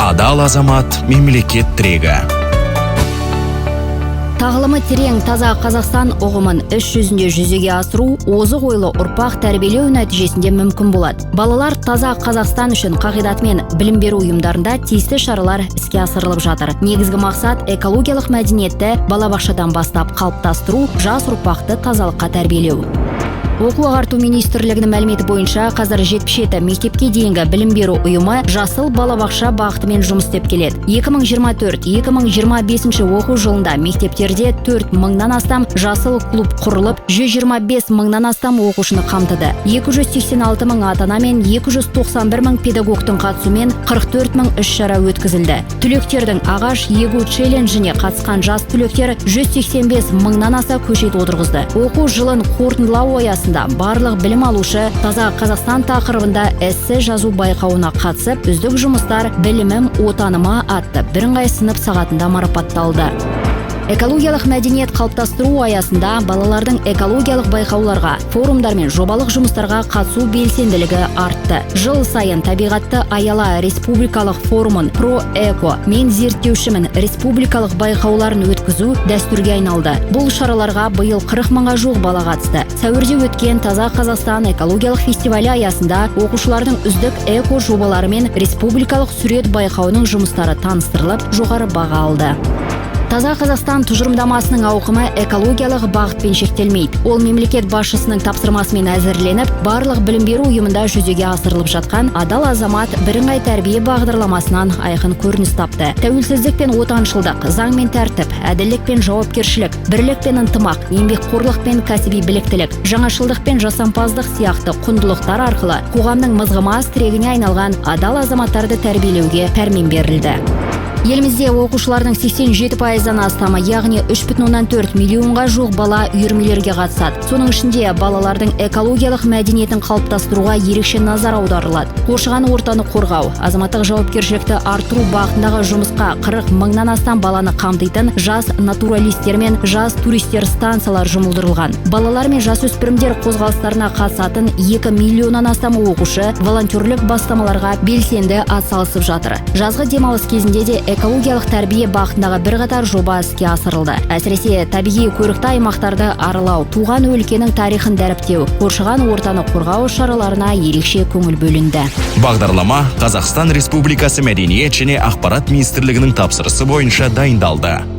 Адал азамат мемлекет тірегі. Тағылымы терең таза Қазақстан ұғымын іс жүзінде жүзеге асыру озық ойлы ұрпақ тәрбиелеу нәтижесінде мүмкін болады. Балалар таза Қазақстан үшін қағидатымен білім беру ұйымдарында тиісті шаралар іске асырылып жатыр. Негізгі мақсат экологиялық мәдениетті балабақшадан бастап қалыптастыру, жас ұрпақты тазалыққа тәрбиелеу. Оқу-ағарту министрлігінің мәліметі бойынша қазір 77 мектепке дейінгі білім беру ұйымы жасыл балабақша бағытымен жұмыс істеп келеді. 2024-2025 оқу жылында мектептерде 4 мыңнан астам жасыл клуб құрылып, 125 мыңнан астам оқушыны қамтыды. 286 мың ата-ана мен 291 мың педагогтың қатысуымен 44 мың іс-шара өткізілді. Түлектердің ағаш егу челленджіне қатысқан жас түлектер 185 мыңнан аса көшет отырғызды. Оқу жылын қорытындылау аясында барлық білім алушы таза Қазақстан тақырыбында эссе жазу байқауына қатысып, үздік жұмыстар білімім отаныма атты бірыңғай сынып сағатында марапатталды. Экологиялық мәдениет қалыптастыру аясында балалардың экологиялық байқауларға, форумдар мен жобалық жұмыстарға қатысу белсенділігі артты. Жыл сайын табиғатты аяла республикалық форумын Про-эко мен зерттеушімін республикалық байқауларын өткізу дәстүрге айналды. Бұл шараларға биыл 40 мыңға жуық бала қатысты. Сәуірде өткен Таза Қазақстан экологиялық фестивалі аясында оқушылардың үздік эко жобалары мен республикалық сурет байқауының жұмыстары таныстырылып, жоғары баға алды. Таза Қазақстан тұжырымдамасының ауқымы экологиялық бағытпен шектелмейді. Ол мемлекет басшысының тапсырмасымен әзірленіп, барлық білім беру ұйымында жүзеге асырылып жатқан адал азамат бірыңғай тәрбие бағдарламасынан айқын көрініс тапты. Тәуелсіздік пен отаншылдық, заң мен тәртіп, әділдік пен жауапкершілік, бірлік пен ынтымақ, еңбекқорлық пен кәсіби біліктілік, жаңашылдық пен жасампаздық сияқты құндылықтар арқылы қоғамның мызғымас тірегіне айналған адал азаматтарды тәрбиелеуге пәрмен берілді. Елімізде оқушылардың 87%-дан астамы, яғни 3,4 миллионға жуық бала үйірмелерге қатысады. Соның ішінде балалардың экологиялық мәдениетін қалыптастыруға ерекше назар аударылады. Қоршаған ортаны қорғау, азаматтық жауапкершілікті арттыру бағытындағы жұмысқа 40 мыңнан астам баланы қамтитын жас натуралистер мен жас туристер станциялар жұмылдырылған. Балалар мен жасөспірімдер қозғалыстарына қатысатын 2 миллионнан астам оқушы волонтерлік бастамаларға белсенді атсалысып жатыр. Жазғы демалыс кезінде де экологиялық тәрбие бағытындағы бірқатар жоба іске асырылды. Әсіресе табиғи көрікті аймақтарды аралау, туған өлкенің тарихын дәріптеу, қоршаған ортаны қорғау шараларына ерекше көңіл бөлінді. Бағдарлама Қазақстан Республикасы Мәдениет және ақпарат министрлігінің тапсырысы бойынша дайындалды.